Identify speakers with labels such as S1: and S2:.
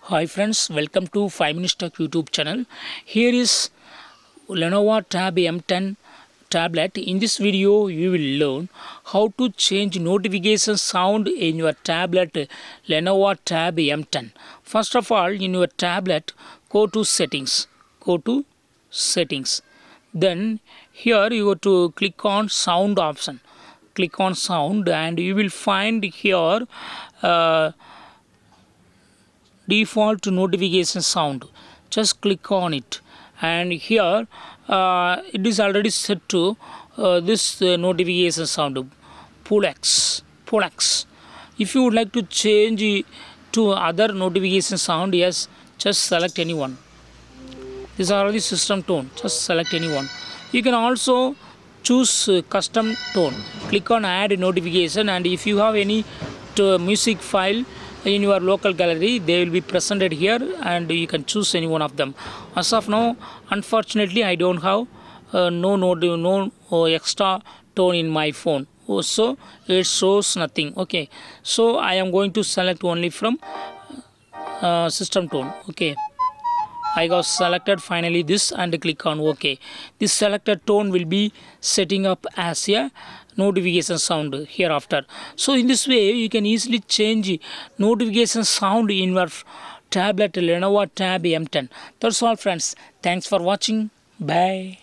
S1: Hi friends, welcome to 5 Minutes Tech YouTube channel. Here is Lenovo Tab M10 tablet. In this video, you will learn how to change notification sound in your tablet Lenovo Tab M10. First of all, in your tablet, go to settings. Then here you go to click on sound option. Click on sound and you will find here default notification sound. Just click on it, and here it is already set to this notification sound Polex. If you would like to change it to other notification sound, yes, just select anyone. These are already system tone, just select anyone. You can also choose custom tone. Click on add notification, and if you have any music file in your local gallery, they will be presented here and you can choose any one of them. As of now, unfortunately, I don't have no extra tone in my phone, so it shows nothing. Okay, so I am going to select only from system tone. Okay, I got selected finally this and click on OK. This selected tone will be setting up as a notification sound hereafter. So in this way you can easily change notification sound in your tablet Lenovo Tab M10. That's all friends. Thanks for watching. Bye.